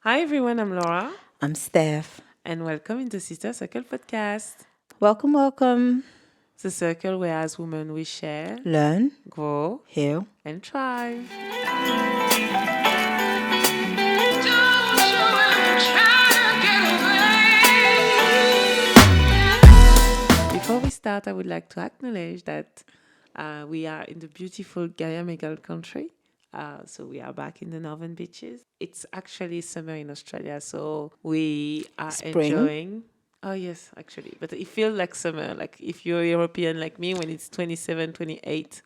Hi everyone, I'm Laura, I'm Steph. and welcome in the Sister Circle podcast. Welcome, welcome. The circle where as women we share, Learn, grow, heal. and thrive. Before we start, I would like to acknowledge that we are in the beautiful Guyana country. So we are back in the northern beaches. It's actually summer in Australia, so we are Spring. enjoying. Oh yes, actually, but it feels like summer. Like if you're European like me, when it's 27, 28,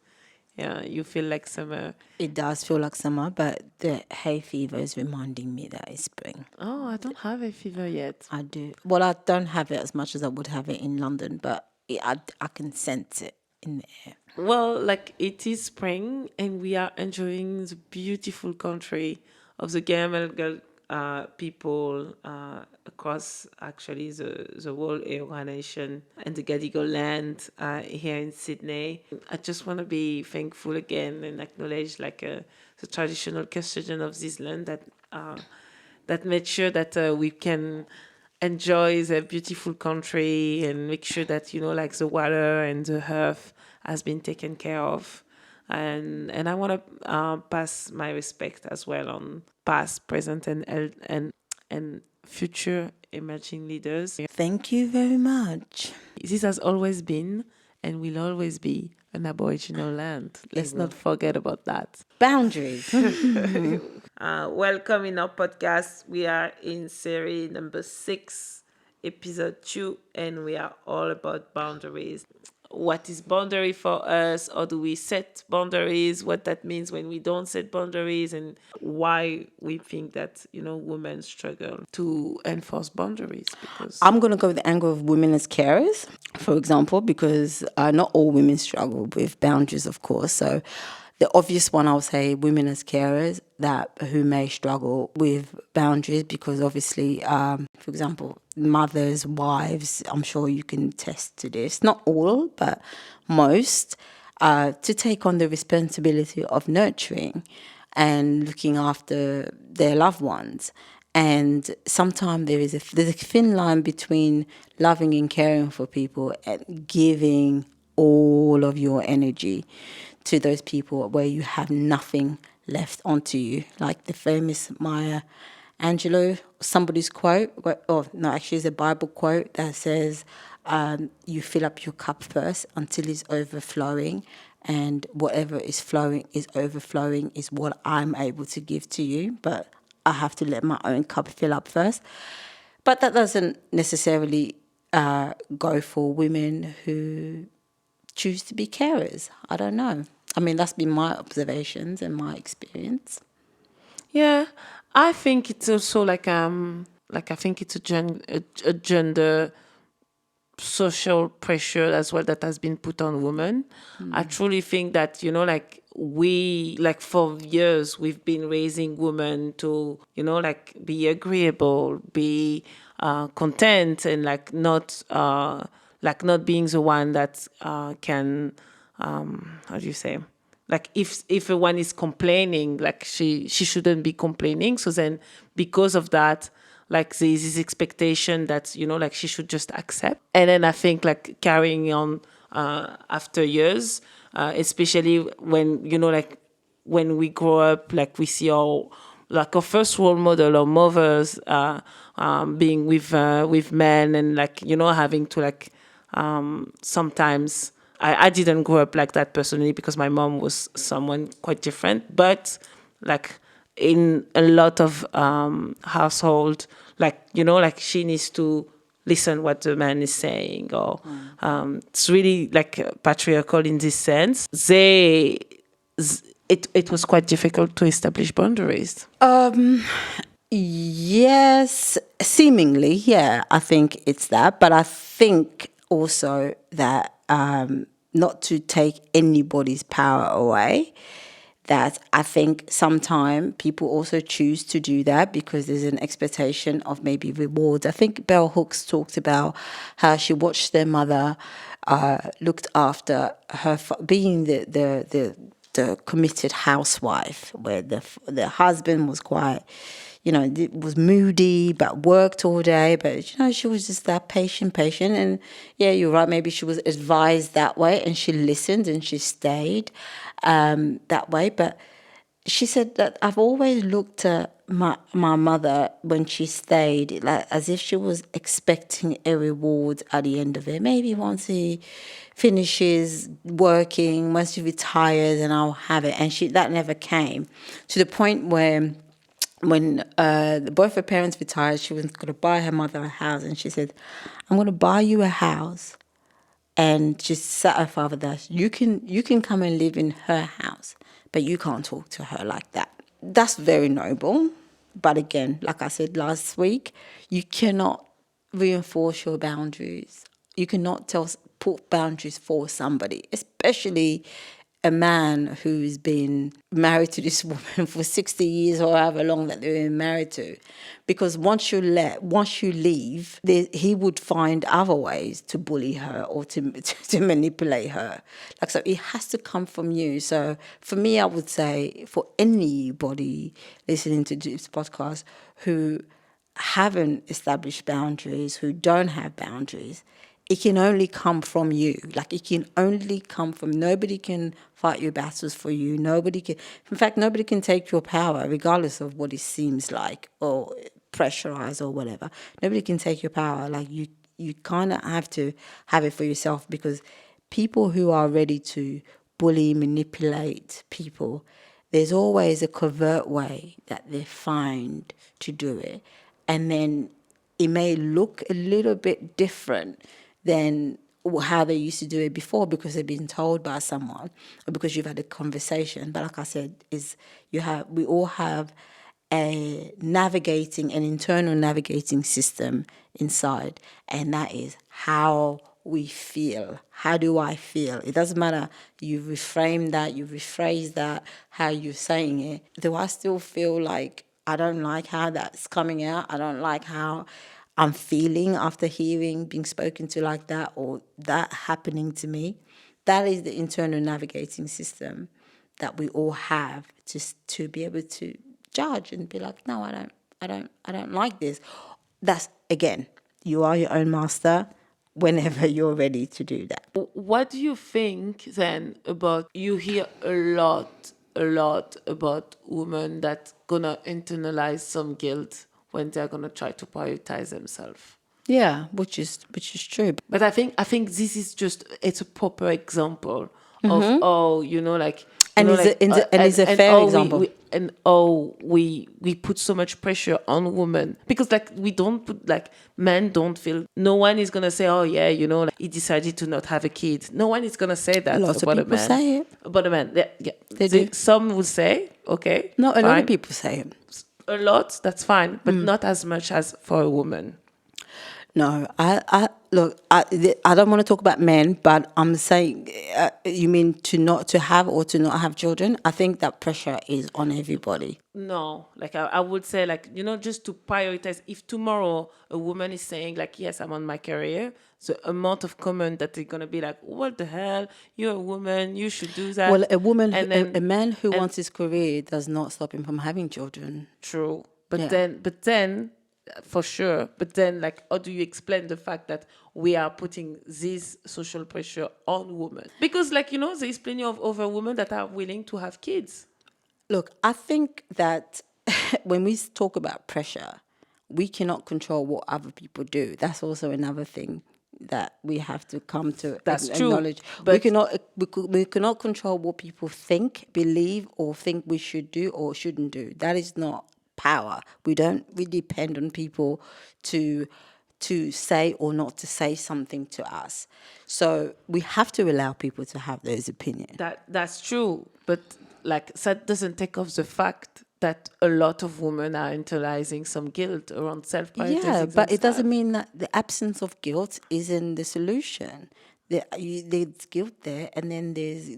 yeah, you feel like summer. It does feel like summer, but the hay fever is reminding me that it's spring. Oh, I don't have a fever yet. I do. Well, I don't have it as much as I would have it in London, but I can sense it in the air. Well, like it is spring, and we are enjoying the beautiful country of the Gamelgal people across actually the whole Eora Nation and the Gadigal land here in Sydney. I just want to be thankful again and acknowledge the traditional custodian of this land that made sure that we can enjoy the beautiful country and make sure that like the water and the earth has been taken care of, and I want to pass my respect as well on past, present, and future emerging leaders. Thank you very much. This has always been and will always be an Aboriginal land. Let's not forget about that. Boundaries. Welcome in our podcast. We are in series number 6, episode 2, and we are all about boundaries. What is boundary for us? Or do we set boundaries? What that means when we don't set boundaries, and why we think that women struggle to enforce boundaries because I'm going to go with the angle of women as carers, for example, because not all women struggle with boundaries, of course. So the obvious one, I would say, women as carers who may struggle with boundaries because obviously, for example, mothers, wives, I'm sure you can attest to this, not all, but most, to take on the responsibility of nurturing and looking after their loved ones. And sometimes there's a thin line between loving and caring for people and giving all of your energy to those people where you have nothing left onto you. Like the famous Maya Angelou, somebody's quote, actually it's a Bible quote that says, you fill up your cup first until it's overflowing, and whatever is overflowing is what I'm able to give to you, but I have to let my own cup fill up first. But that doesn't necessarily go for women who choose to be carers. I don't know. I mean, that's been my observations and my experience. yeah, I think it's also like I think it's a gender social pressure as well that has been put on women. I truly think that like we like for years we've been raising women to like be agreeable, be content, and like not being the one that can how do you say, like if a one is complaining, like she shouldn't be complaining. So then because of that, like there's this expectation that like she should just accept. And then I think like carrying on after years, especially when like when we grow up, like we see our first role model or mothers being with men, and like having to like sometimes I didn't grow up like that personally because my mom was someone quite different, but like in a lot of household, like like she needs to listen what the man is saying, or it's really like patriarchal in this sense. It was quite difficult to establish boundaries. Yes, seemingly, yeah, I think it's that. But I think also that not to take anybody's power away, that I think sometimes people also choose to do that because there's an expectation of maybe rewards. I think Bell Hooks talked about how she watched their mother looked after her, being the committed housewife, where the husband was quite, was moody, but worked all day. But, she was just that patient. And yeah, you're right. Maybe she was advised that way and she listened and she stayed that way. But she said that I've always looked at my mother when she stayed like as if she was expecting a reward at the end of it. Maybe once he finishes working, once he retires, and I'll have it. And that never came to the point where when both her parents retired, she was going to buy her mother a house, and she said, "I'm going to buy you a house." And she sat her father there. You can come and live in her house, but you can't talk to her like that. That's very noble. But again, like I said last week, you cannot reinforce your boundaries. You cannot put boundaries for somebody, especially a man who's been married to this woman for 60 years or however long that they've been married to. Because once you leave, he would find other ways to bully her or to manipulate her. So it has to come from you. So for me, I would say for anybody listening to this podcast who haven't established boundaries, who don't have boundaries, it can only come from you. It can only come from, nobody can fight your battles for you. Nobody can take your power, regardless of what it seems like, or pressurized or whatever. Nobody can take your power. You kind of have to have it for yourself, because people who are ready to bully, manipulate people, there's always a covert way that they find to do it. And then it may look a little bit different than how they used to do it before, because they've been told by someone or because you've had a conversation. But like I said, we all have an internal navigating system inside, and that is how we feel. How do I feel? It doesn't matter. You reframe that, you rephrase that, how you're saying it. Do I still feel like I don't like how that's coming out? I don't like how I'm feeling after being spoken to like that, or that happening to me. That is the internal navigating system that we all have, just to be able to judge and be like, no, I don't like this. That's, again, you are your own master whenever you're ready to do that. What do you think then about, you hear a lot about women that gonna internalize some guilt when they're gonna try to prioritize themselves? Yeah, which is true. But I think this is it's a proper example of, It's a fair example. We put so much pressure on women, because we don't put, men don't feel, no one is gonna say, oh yeah, he decided to not have a kid. No one is gonna say that Lots of about a people man. say it. About a man, yeah. They do. Some will say, okay, No, a lot fine. of people say it. A lot, that's fine, but not as much as for a woman. No, I don't want to talk about men, but I'm saying, you mean to not have children? I think that pressure is on everybody. No, I would say, just to prioritize. If tomorrow a woman is saying, yes, I'm on my career, the amount of comment that they're gonna be like, what the hell? You're a woman, you should do that. Well, a man who wants his career does not stop him from having children. True, but Yeah. then, for sure. But then, how do you explain the fact that we are putting this social pressure on women? Because, there's plenty of other women that are willing to have kids. Look, I think that when we talk about pressure, we cannot control what other people do. That's also another thing that we have to come to acknowledge. But we cannot control what people think, believe, or think we should do or shouldn't do. That is not power. We depend on people to say or not to say something to us. So we have to allow people to have those opinions. That's true, but that doesn't take off the fact that a lot of women are internalizing some guilt around self-prioritizing. Yeah, but it doesn't mean that the absence of guilt isn't the solution. There's guilt there, and then there's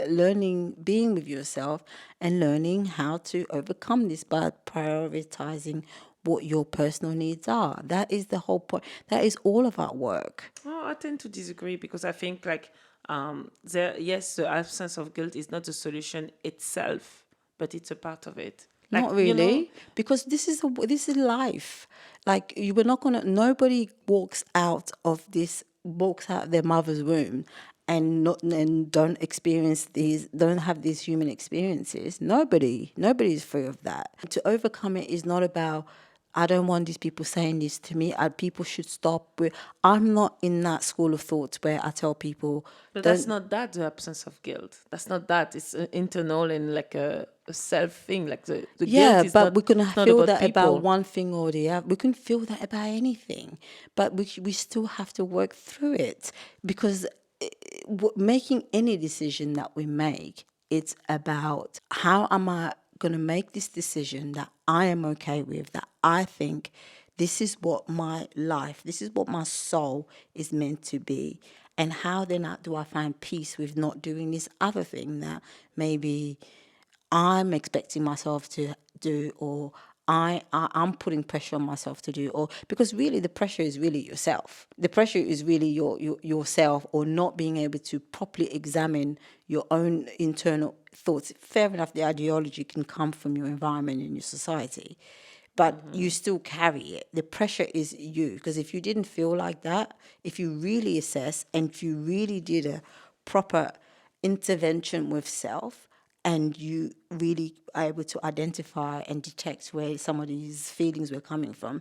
learning, being with yourself, and learning how to overcome this by prioritizing what your personal needs are. That is the whole point. That is all of our work. Well, I tend to disagree, because I think the absence of guilt is not the solution itself, but it's a part of it. Like, Not you know, really, because this is life. Like you were not gonna. Nobody walks out of their mother's womb, and don't experience don't have these human experiences. Nobody is free of that. To overcome it is not about. I don't want these people saying this to me. People should stop. I'm not in that school of thought where I tell people, but that's don't. not that the absence of guilt. That's not that. It's internal and like a self thing. Like the Yeah, guilt is but not, we can it's not feel about that about people. one thing or the other. We can feel that about anything, but we still have to work through it because making any decision that we make, it's about how am I going to make this decision that I am okay with, that I think this is what my life, this is what my soul is meant to be. And how then do I find peace with not doing this other thing that maybe I'm expecting myself to do, or I'm putting pressure on myself to do, or because really the pressure is really yourself. The pressure is really yourself, or not being able to properly examine your own internal thoughts. Fair enough, the ideology can come from your environment and your society, but you still carry it. The pressure is you, because if you didn't feel like that, if you really assess and if you really did a proper intervention with self, and you really are able to identify and detect where some of these feelings were coming from,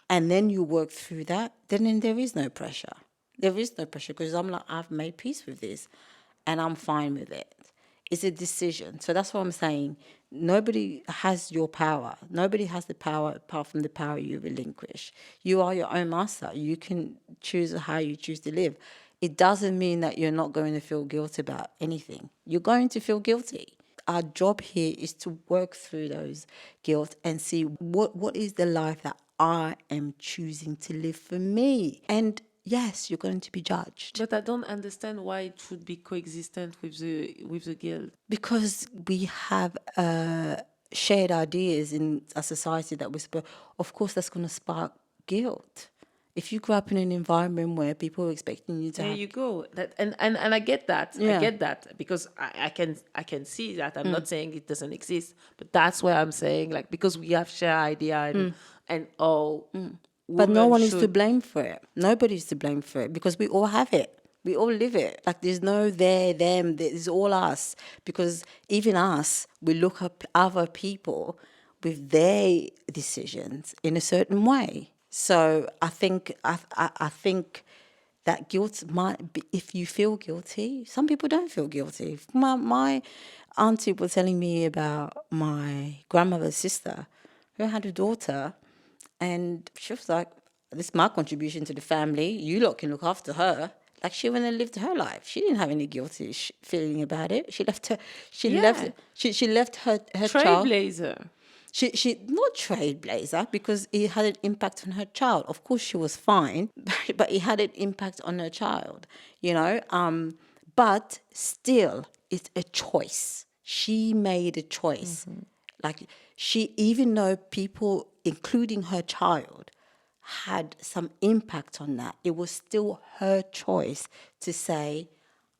and then you work through that, then there is no pressure. There is no pressure because I'm like, I've made peace with this and I'm fine with it. It's a decision. So that's what I'm saying. Nobody has your power. Nobody has the power apart from the power you relinquish. You are your own master. You can choose how you choose to live. It doesn't mean that you're not going to feel guilt about anything. You're going to feel guilty. Our job here is to work through those guilt and see what is the life that I am choosing to live for me. And yes, you're going to be judged. But I don't understand why it should be coexistent with the guilt. Because we have shared ideas in a society that we're supposed, of course, that's going to spark guilt. If you grew up in an environment where people are expecting you to There have, you go. That and I get that. I Yeah. get that because I can see that. I'm not saying it doesn't exist, but that's where I'm saying, like, because we have shared idea and all but no women one is to should. blame for it. Nobody's to blame for it because we all have it. We all live it. Like there's no they, them. It's all us. Because even us, we look up other people with their decisions in a certain way. So I think that guilt might be, if you feel guilty, some people don't feel guilty. My auntie was telling me about my grandmother's sister who had a daughter, and she was like, this is my contribution to the family. You lot can look after her. Like she went and lived her life. She didn't have any guilty feeling about it. She left her. Yeah. She left her child. Trailblazer. She not trailblazer because it had an impact on her child. Of course, she was fine, but it had an impact on her child. You know, but still, it's a choice. She made a choice. Like she, even though people, including her child, had some impact on that, it was still her choice to say,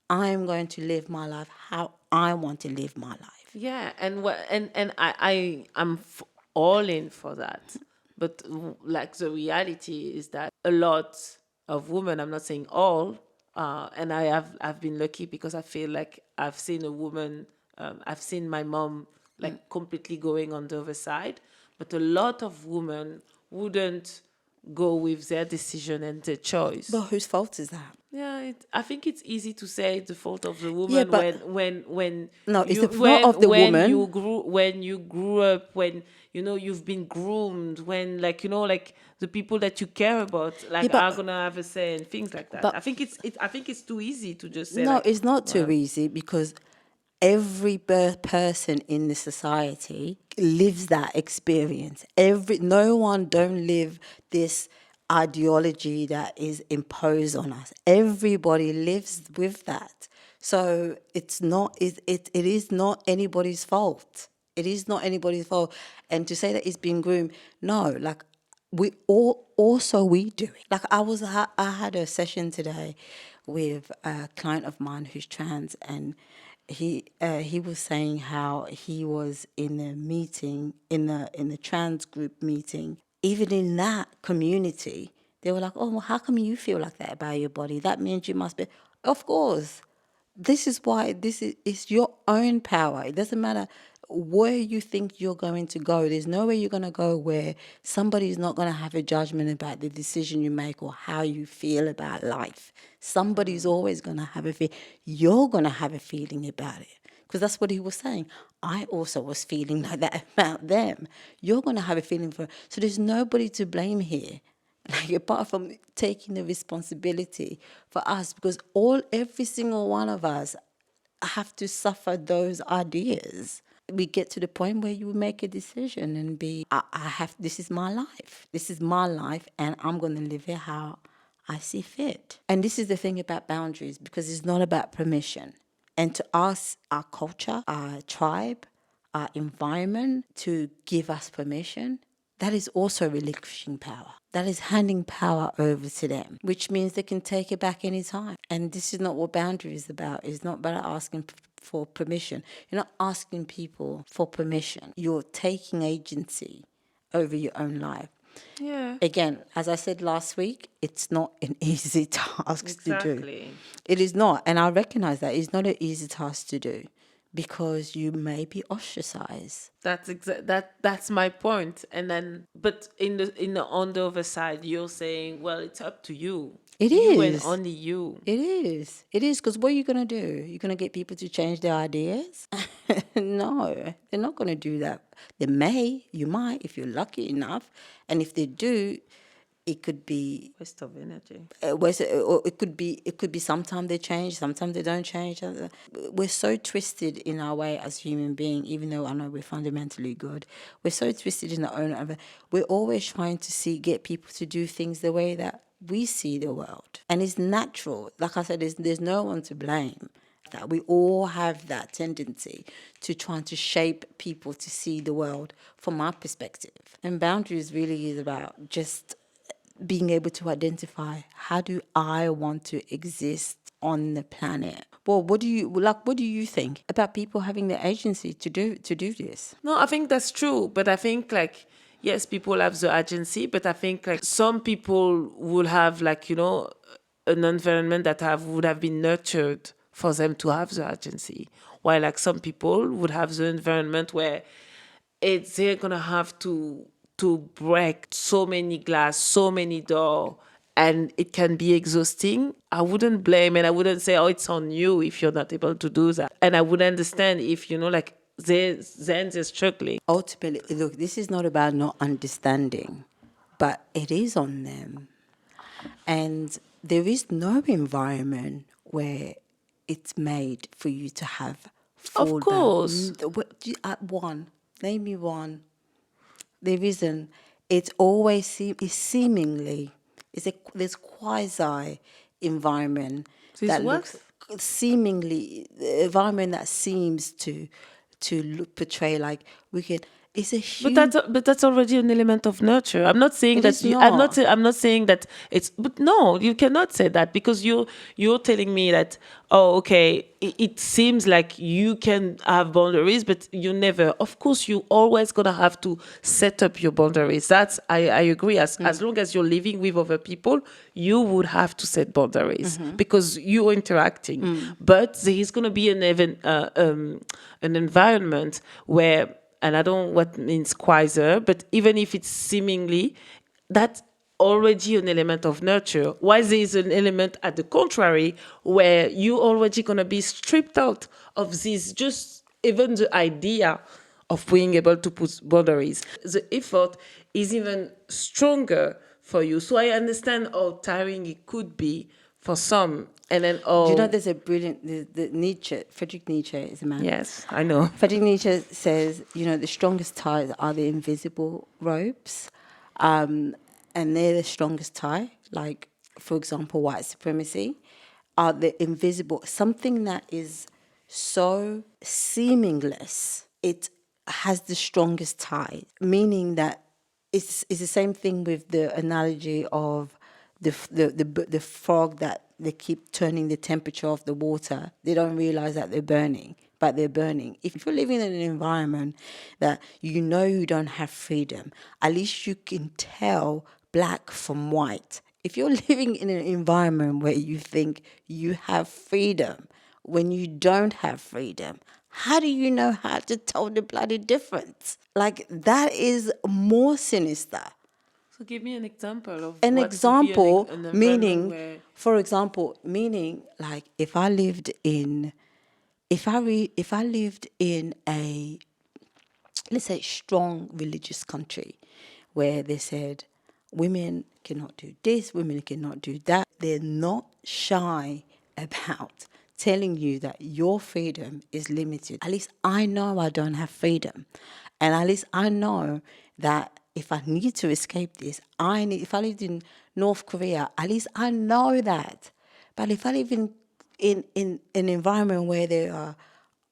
I am going to live my life how I want to live my life. Yeah, and I'm all in for that, but like the reality is that a lot of women, I'm not saying all, and I've been lucky because I feel like I've seen a woman, I've seen my mom like completely going on the other side, but a lot of women wouldn't go with their decision and their choice. But whose fault is that? Yeah, I think it's easy to say it's the fault of the Yeah, woman but when no, it's you the fault of the woman. when you grew up, when you've been groomed, when, like, like the people that you care about, Yeah, like, are but gonna have a say and things like that. but I think it's too easy to just say, no, like, it's not too well, easy because every person in the society lives that experience. No one don't live this ideology that is imposed on us. Everybody lives with that. So it is not anybody's fault. It is not anybody's fault. And to say that it's been groomed, no, like we do it. Like I had a session today with a client of mine who's trans, and he was saying how he was in a meeting in the trans group meeting. Even in that community, they were like, "Oh, well, how come you feel like that about your body? That means you must be." Of course, this is why this is it's your own power. It doesn't matter where you think you're going to go. There's nowhere you're going to go where somebody's not going to have a judgment about the decision you make or how you feel about life. Somebody's always going to have a feel. You're going to have a feeling about it. Because that's what he was saying. I also was feeling like that about them. You're going to have a feeling for. So there's nobody to blame here. Like, apart from taking the responsibility for us, because every single one of us have to suffer those ideas. We get to the point where you make a decision and this is my life. This is my life, and I'm going to live it how I see fit. And this is the thing about boundaries, because it's not about permission. And to ask our culture, our tribe, our environment to give us permission, that is also relinquishing power. That is handing power over to them, which means they can take it back anytime. And this is not what boundary is about. It's not about asking for permission. You're not asking people for permission. You're taking agency over your own life. Yeah. Again, as I said last week, it's not an easy task to do. Exactly. It is not. And I recognize that it's not an easy task to do, because you may be ostracized. That's my point. And then, but on the other side, you're saying, well, it's up to you. It You and is. only you. It is. It is, because what are you going to do? You're going to get people to change their ideas? No, they're not going to do that. You might, if you're lucky enough. And if they do, it could be Waste of energy. or it could be sometimes they change, sometimes they don't change. We're so twisted in our way as human beings, even though I know we're fundamentally good. We're so twisted in our own. We're always trying to get people to do things the way that we see the world, and it's natural. Like I said, there's no one to blame. That we all have that tendency to trying to shape people to see the world from our perspective. And boundaries really is about just being able to identify, how do I want to exist on the planet? Well, what do you think about people having the agency to do this? No, I think that's true. But I think, like, yes, people have the agency, but I think, like, some people will have, like, an environment that would have been nurtured for them to have the agency. While, like, some people would have the environment where they're gonna have to break so many glass, so many doors, and it can be exhausting. I wouldn't blame, and I wouldn't say, oh, it's on you if you're not able to do that. And I would understand if, like, they're struggling. Ultimately, look, this is not about not understanding, but it is on them. And there is no environment where it's made for you to have full. Of course. Name me one. There isn't. It's always seemingly. There's quasi environment that looks seemingly the environment that seems to portray like we can. It's a huge. But that's already an element of nurture. I'm not saying that. I'm not saying that it's. But no, you cannot say that, because you're telling me that. Oh, okay. It seems like you can have boundaries, but you never. Of course, you always gonna have to set up your boundaries. I agree. As long as you're living with other people, you would have to set boundaries, because you're interacting. But there is gonna be an environment where. And I don't know what means quasi, but even if it's seemingly, that's already an element of nurture. Why there is an element at the contrary, where you already going to be stripped out of this, just even the idea of being able to put boundaries. The effort is even stronger for you. So I understand how tiring it could be for some. And then, do you know there's a brilliant, Friedrich Nietzsche is a man. Yes, I know. Friedrich Nietzsche says, the strongest ties are the invisible ropes. And they're the strongest tie. Like, for example, white supremacy are the invisible, something that is so seamless, it has the strongest tie, meaning that it's the same thing with the analogy of the frog that they keep turning the temperature of the water. They don't realize that they're burning. but they're burning. If you're living in an environment that you know you don't have freedom, at least you can tell black from white. If you're living in an environment where you think you have freedom when you don't have freedom, how do you know how to tell the bloody difference? Like, that is more sinister. So give me an example of An what would be example, an environment meaning, where... for example, meaning like if I lived in a, let's say, strong religious country where they said women cannot do this, women cannot do that, they're not shy about telling you that your freedom is limited. At least I know I don't have freedom. And at least I know that if I need to escape this, if I lived in North Korea, at least I know that. But if I live in an environment where there are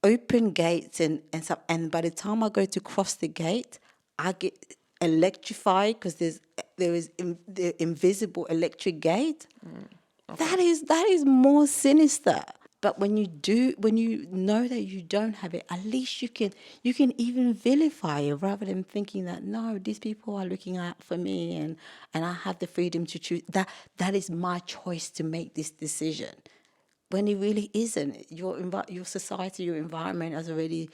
open gates and stuff, and by the time I go to cross the gate, I get electrified because there is the invisible electric gate. Okay. That is more sinister. But when you know that you don't have it, at least you can even vilify it rather than thinking that no, these people are looking out for me and I have the freedom to choose. That is my choice to make this decision. When it really isn't. Your society, your environment has already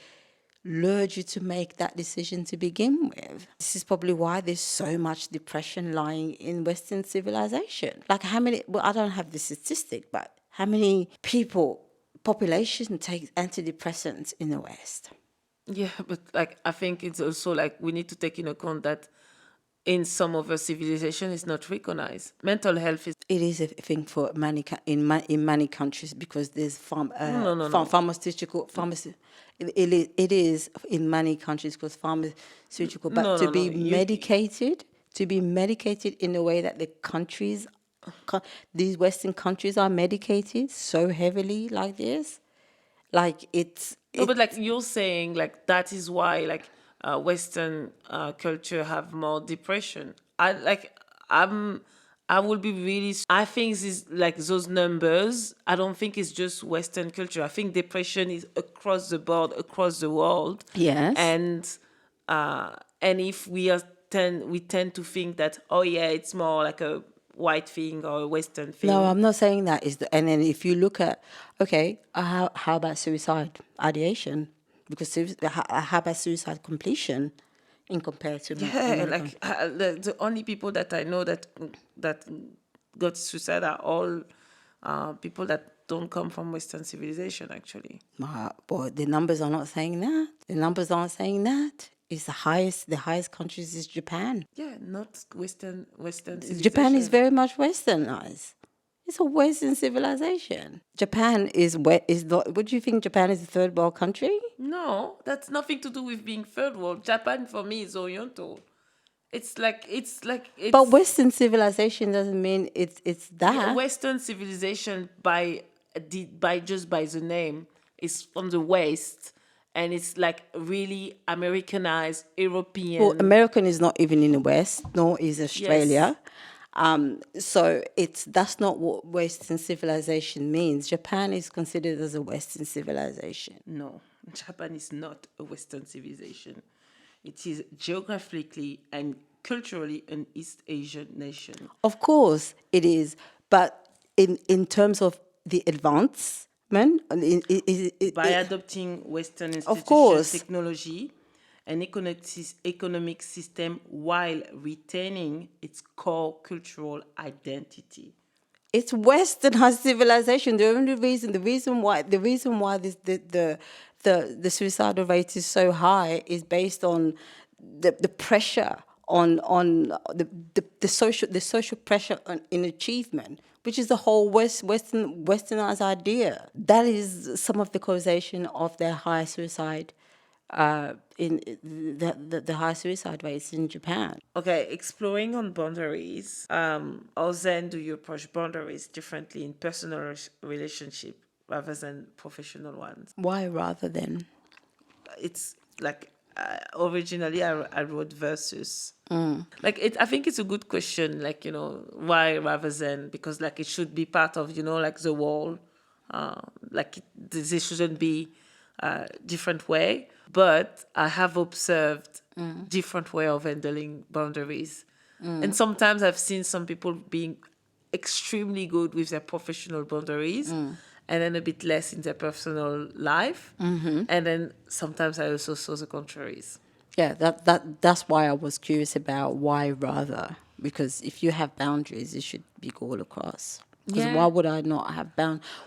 lured you to make that decision to begin with. This is probably why there's so much depression lying in Western civilization. Like how many, well, I don't have the statistic, but how many population takes antidepressants in the West? Yeah, but like I think it's also like we need to take into account that in some of our civilization it's not recognized. Mental health is... It is a thing for in many countries because there's pharmaceutical. It is in many countries because pharmaceutical, but to be medicated in a way that the countries, these Western countries are medicated so heavily like this, like it's. No, but like you're saying, like that is why like Western culture have more depression. I will be really... I think it's like those numbers. I don't think it's just Western culture. I think depression is across the board, across the world. Yes. And if we tend to think that, oh yeah, it's more like a white thing or a Western thing. No, I'm not saying that and then if you look at, okay, how about suicide ideation? Because how about suicide completion in compared to the only people that I know that got suicide are all people that don't come from Western civilization, actually. But the numbers are not saying that. The numbers aren't saying that. It's the highest countries is Japan. Yeah, not Western civilization. Japan is very much Westernized. It's a Western civilization. Japan is not. What do you think? Japan is a third world country? No, that's nothing to do with being third world. Japan for me is Oriental. It's like. But Western civilization doesn't mean it's that. Yeah, Western civilization by the name is from the West, and it's like really Americanized, European. Well, American is not even in the West, nor is Australia. Yes. So that's not what Western civilization means. Japan is considered as a Western civilization. No, Japan is not a Western civilization. It is geographically and culturally an East Asian nation. Of course it is, but in terms of the advancement, by adopting Western institutions, technology, and economic system while retaining its core cultural identity. It's Westernized civilization. The reason why the suicidal rate is so high is based on the pressure on the social pressure in achievement, which is the whole westernized idea. That is some of the causation of their high suicide. In the high suicide rates in Japan. Okay, exploring on boundaries. How then do you approach boundaries differently in personal relationship rather than professional ones? Why rather than? It's like originally I wrote versus. Like I think it's a good question. Like why rather than, because like it should be part of like the wall. Like this shouldn't be different way, but I have observed different way of handling boundaries. And sometimes I've seen some people being extremely good with their professional boundaries and then a bit less in their personal life. And then sometimes I also saw the contraries. Yeah, that's why I was curious about why rather, because if you have boundaries, it should be all across. Because Yeah. why would I not have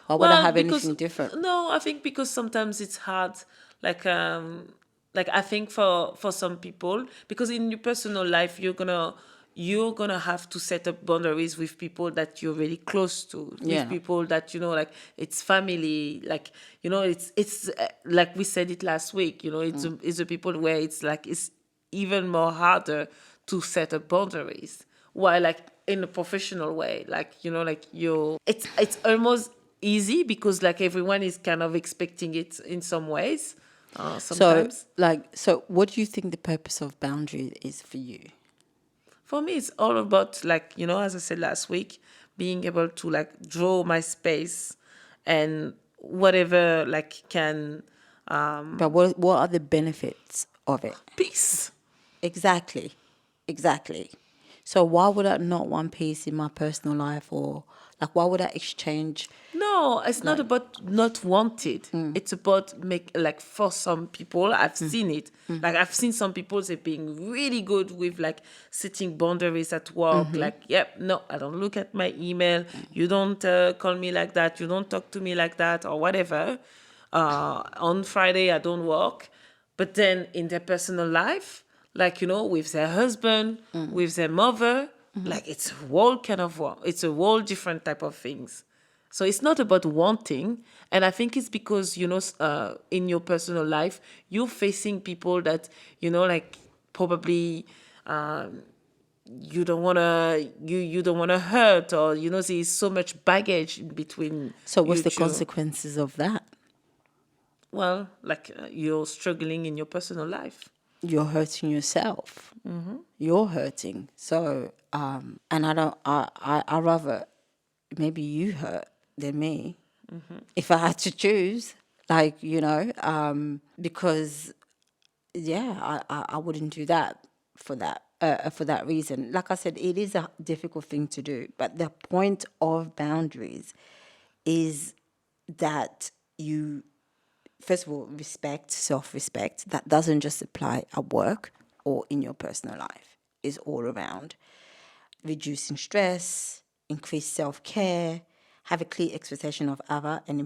why would I have Because anything different? no, I think because sometimes it's hard. Like I think for some people, because in your personal life you're gonna have to set up boundaries with people that you're really close to, Yeah. with people that like it's family, like it's like we said it last week. It's the people where it's like it's even more harder to set up boundaries. While like in a professional way, like like it's almost easy because like everyone is kind of expecting it in some ways. Sometimes So what do you think the purpose of boundary is for you? for me it's all about like as I said last week, being able to like draw my space and whatever like can But what are the benefits of it? peace. Exactly. Exactly. So why would I not want peace in my personal life, or like why would I exchange? No, it's not about not wanted. It's about make like for some people, I've seen it. Like I've seen some people they being really good with like setting boundaries at work. Like, yep, no, I don't look at my email. You don't call me like that. You don't talk to me like that or whatever. On Friday I don't work. But then in their personal life, like with their husband, with their mother, like it's a whole kind of it's a whole different type of things. So it's not about wanting, and I think it's because in your personal life you're facing people that like probably you don't wanna you don't wanna hurt, or there's so much baggage in between So what's you the two. consequences of that? Well, like you're struggling in your personal life. You're hurting yourself. You're hurting. So and I don't. I rather maybe you hurt than me. If I had to choose, like because yeah, I wouldn't do that for that reason. Like I said, it is a difficult thing to do, but the point of boundaries is that you first of all respect, self-respect. That doesn't just apply at work or in your personal life. It's all around. Reducing stress, increase self-care, have a clear expectation of other, and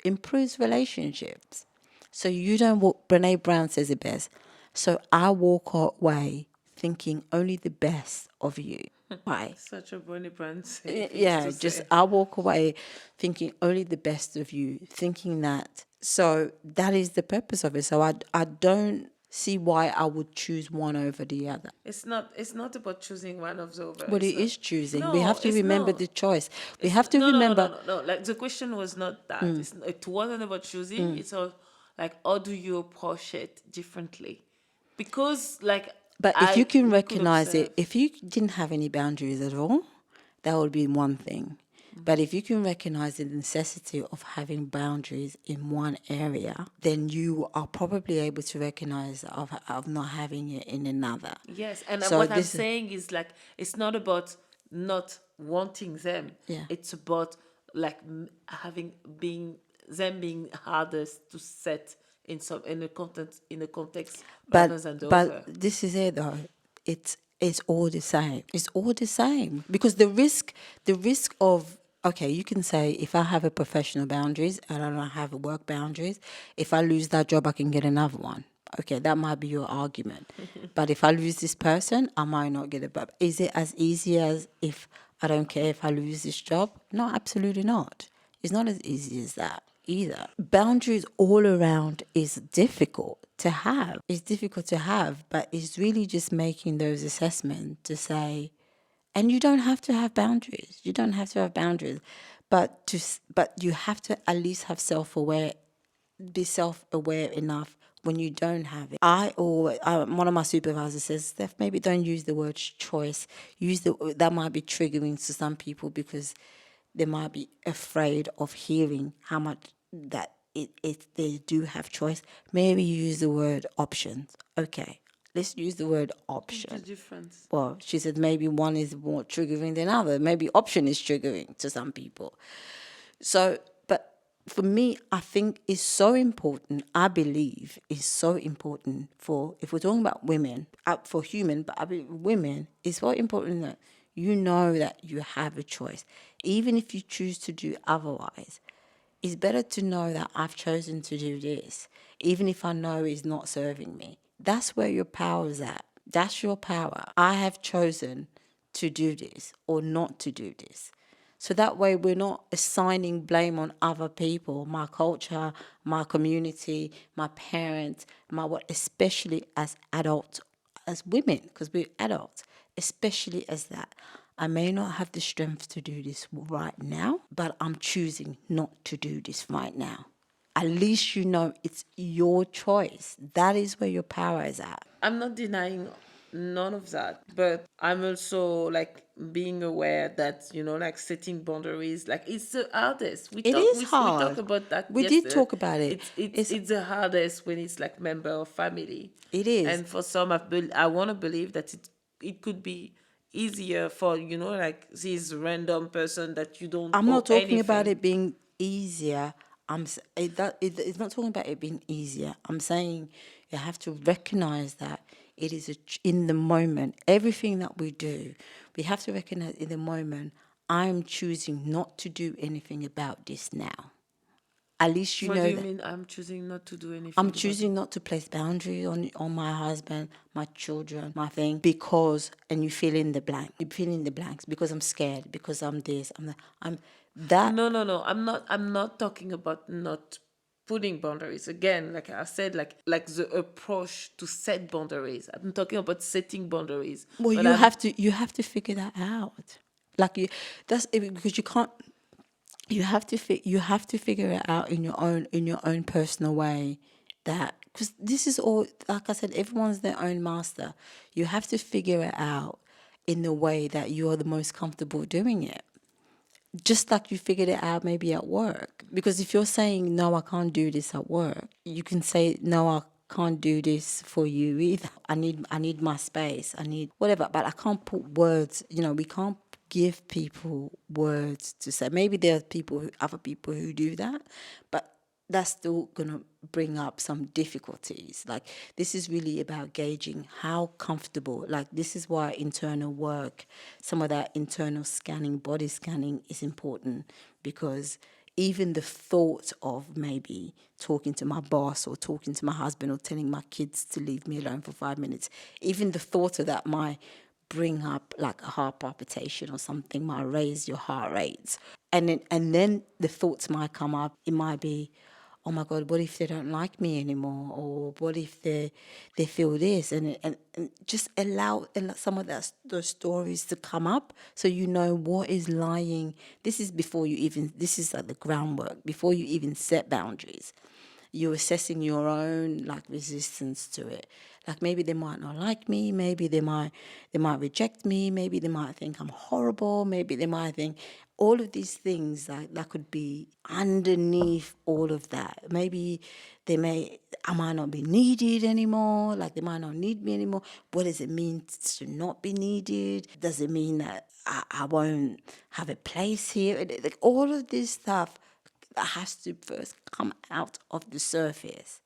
improves relationships. So you don't walk, Brene Brown says it best. So I walk away thinking only the best of you. Why? Such a Bonnie Brand things Yeah, to just say. I walk away thinking only the best of you, thinking that. So that is the purpose of it. So I don't see why I would choose one over the other. It's not about choosing one of the other. But It's it not. is choosing. We No, have to it's remember not. the choice. We It's have to no, no, no, no, remember. no, no. Like the question was not that. It wasn't about choosing. It's all like how do you approach it differently? Because like But if you I can we could recognize observe. it, if you didn't have any boundaries at all, that would be one thing. But if you can recognize the necessity of having boundaries in one area, then you are probably able to recognize of not having it in another. Yes, and So what I'm this is, saying is like it's not about not wanting them. Yeah. It's about like having being hardest to set in a context rather than the but other. this is it though. It's all the same. It's all the same because the risk of, okay, you can say if I have a professional boundaries and I don't have a work boundaries, if I lose that job I can get another one. Okay, that might be your argument. But if I lose this person, I might not get it. But is it as easy as if I don't care if I lose this job? No, absolutely not. It's not as easy as that either. Boundaries all around is difficult to have. It's difficult to have, but it's really just making those assessments to say, and you don't have to have boundaries. You don't have to have boundaries, but you have to at least have be self-aware enough when you don't have it. One of my supervisors says, Steph, maybe don't use the word choice. That might be triggering to some people because they might be afraid of hearing how much that they do have choice. Maybe use the word options. Okay, let's use the word option. The difference. Well, she said maybe one is more triggering than other. Maybe option is triggering to some people. So, but for me, I think it's so important. I believe it's so important for, if we're talking about women, for human, but I believe women, it's so important that you know that you have a choice. Even if you choose to do otherwise, it's better to know that I've chosen to do this, even if I know it's not serving me. That's where your power is at. That's your power. I have chosen to do this or not to do this. So that way we're not assigning blame on other people, my culture, my community, my parents, my what, especially as adults, as women, because we're adults, especially as that. I may not have the strength to do this right now, but I'm choosing not to do this right now. At least you know it's your choice. That is where your power is at. I'm not denying none of that, but I'm also like being aware that, like setting boundaries, like it's the hardest. It is We talked hard. about that We did yesterday. talk about it. It's the hardest when it's like member of family. It is. And for some, I want to believe that it could be easier for, like this random person that you don't I'm owe not talking about anything. it being easier. It's not talking about it being easier. I'm saying you have to recognize that it is in the moment. Everything that we do, we have to recognize in the moment. I'm choosing not to do anything about this now. At least you What know do you that mean I'm choosing not to do anything I'm about it? choosing not to place boundaries on my husband, my children, my thing, because, and you fill in the blank. You fill in the blanks because I'm scared, because I'm this, I'm that. No. I'm not talking about not putting boundaries. Again, like I said, like the approach to set boundaries. I'm talking about setting boundaries. Well, But you have to figure that out. Like that's because you can't. You have to figure it out in your own personal way. That, because this is all, like I said, everyone's their own master. You have to figure it out in the way that you are the most comfortable doing it. Just like you figured it out maybe at work. Because if you're saying, no, I can't do this at work, you can say, no, I can't do this for you either. I need my space. I need whatever. But I can't put words, we can't give people words to say. Maybe there are other people who do that, but that's still going to bring up some difficulties. Like, this is really about gauging how comfortable, like, this is why internal work, some of that internal scanning, body scanning is important, because even the thought of maybe talking to my boss or talking to my husband or telling my kids to leave me alone for 5 minutes, even the thought of that might bring up like a heart palpitation or something, might raise your heart rates. And then the thoughts might come up. It might be, oh my God, what if they don't like me anymore? Or what if they feel this? And just allow some of those stories to come up, so you know what is lying. This is like the groundwork, before you even set boundaries. You're assessing your own like resistance to it. Like, maybe they might not like me, maybe they might reject me, maybe they might think I'm horrible, maybe they might think all of these things that could be underneath all of that. Maybe I might not be needed anymore, like they might not need me anymore. What does it mean to not be needed? Does it mean that I won't have a place here? Like, all of this stuff that has to first come out of the surface.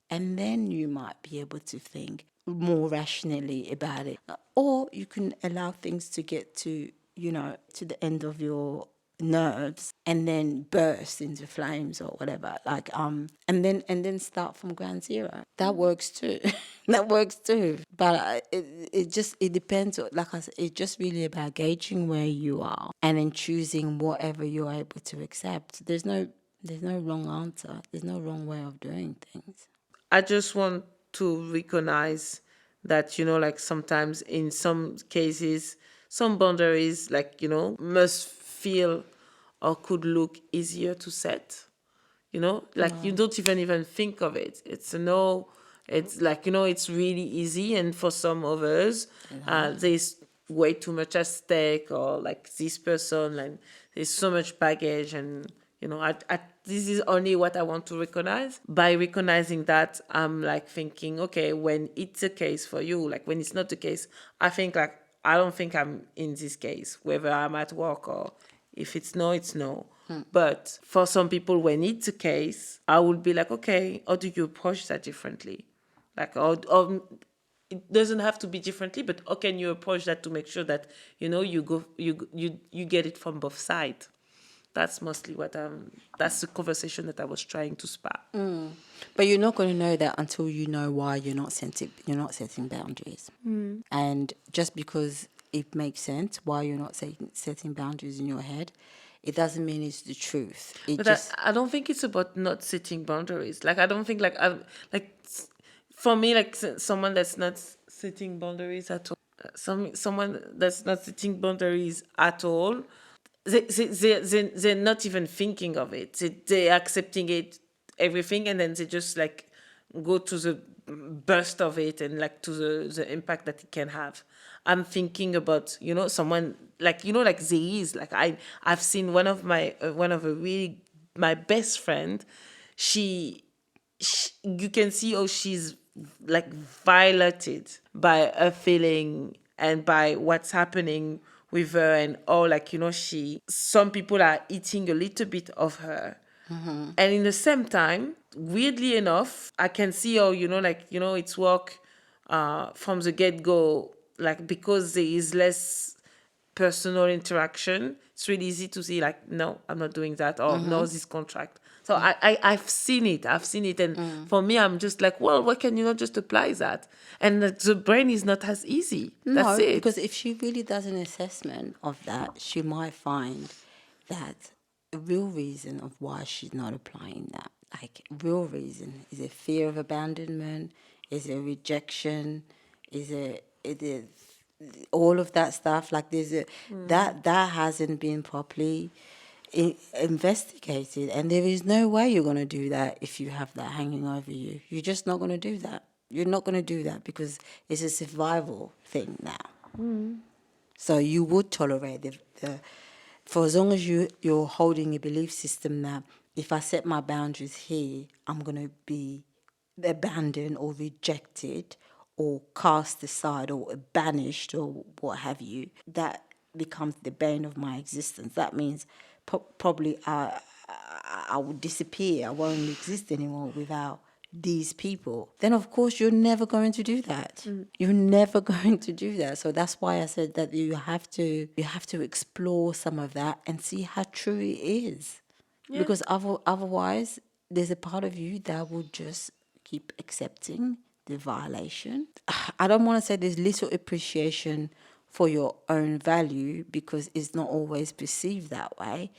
And then you might be able to think more rationally about it. Or you can allow things to get to the end of your nerves and then burst into flames or whatever. Like, and then start from ground zero. That works too. That works too. But it depends. Like I said, it's just really about gauging where you are and then choosing whatever you're able to accept. There's no wrong answer. There's no wrong way of doing things. I just want to recognize that, like sometimes in some cases, some boundaries, like, must feel or could look easier to set. Like you don't even think of it. It's a no. It's like, it's really easy. And for some others, there's way too much at stake, or like this person, like there's so much baggage, and This is only what I want to recognize. By recognizing that, I'm like thinking, okay, when it's a case for you, like when it's not the case, I think like, I don't think I'm in this case, whether I'm at work or if it's no, it's no. But for some people, when it's a case, I would be like, okay, how do you approach that differently? Like, or it doesn't have to be differently, but how can you approach that to make sure that you get it from both sides? That's mostly that's the conversation that I was trying to spark. But you're not going to know that until you know why you're not setting boundaries. And just because it makes sense why you're not setting boundaries in your head, it doesn't mean it's the truth. But I don't think it's about not setting boundaries. Like, I don't think for me, like someone that's not setting boundaries at all, someone that's not setting boundaries at all, they're not even thinking of it. They're accepting it, everything, and then they just like go to the burst of it and like to the impact that it can have. I'm thinking about, someone like, like there is, like I've seen one of my best friend, you can see how she's like violated by a feeling and by what's happening with her, and all, like, some people are eating a little bit of her. And in the same time, weirdly enough, I can see how, it's work from the get-go, like, because there is less personal interaction, it's really easy to say like, no, I'm not doing that, or no, this contract. So I've seen it, and for me, I'm just like, well, why can you not just apply that? And the brain is not as easy. That's No, it. because if she really does an assessment of that, she might find that a real reason of why she's not applying that, like real reason, is it fear of abandonment? Is it rejection? Is it all of that stuff? Like that hasn't been properly investigated, and there is no way you're going to do that if you have that hanging over you. You're just not going to do that. You're not going to do that because it's a survival thing now. So you would tolerate for as long as you're holding a belief system that if I set my boundaries here, I'm going to be abandoned or rejected or cast aside or banished or what have you. That becomes the bane of my existence. That means probably I will disappear. I won't exist anymore without these people. Then of course you're never going to do that. You're never going to do that. So that's why I said that you have to explore some of that and see how true it is. Yeah. Because otherwise there's a part of you that will just keep accepting the violation. I don't want to say there's little appreciation for your own value, because it's not always perceived that way,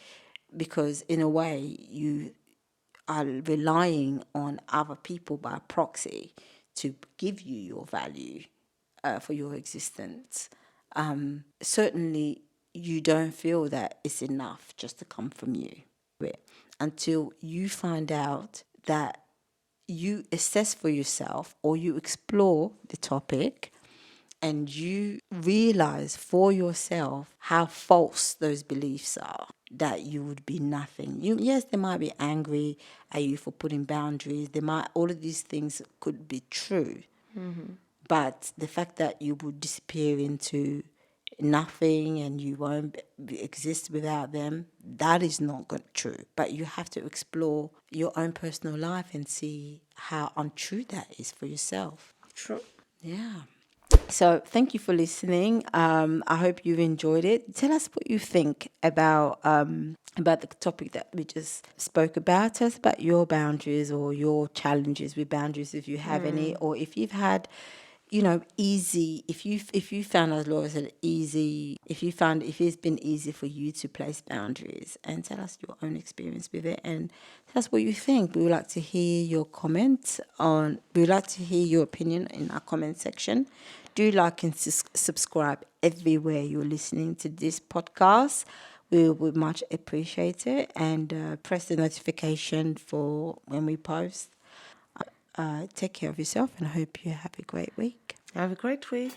because in a way you are relying on other people by proxy to give you your value for your existence. Certainly you don't feel that it's enough just to come from you, until you find out that you assess for yourself or you explore the topic and you realize for yourself how false those beliefs are, that you would be nothing. Yes, they might be angry at you for putting boundaries. All of these things could be true. Mm-hmm. But the fact that you would disappear into nothing and you won't exist without them, that is not true. But you have to explore your own personal life and see how untrue that is for yourself. True. Yeah. So thank you for listening. I hope you've enjoyed it. Tell us what you think about the topic that we just spoke about. Tell us about your boundaries or your challenges with boundaries, if you have any, or if you've had, easy. If you found, as Laura said, easy. If it's been easy for you to place boundaries, and tell us your own experience with it, and tell us what you think. We would like to hear your comments we would like to hear your opinion in our comment section. Do like and subscribe everywhere you're listening to this podcast. We would much appreciate it, and press the notification for when we post. Take care of yourself, and I hope you have a great week. Have a great week.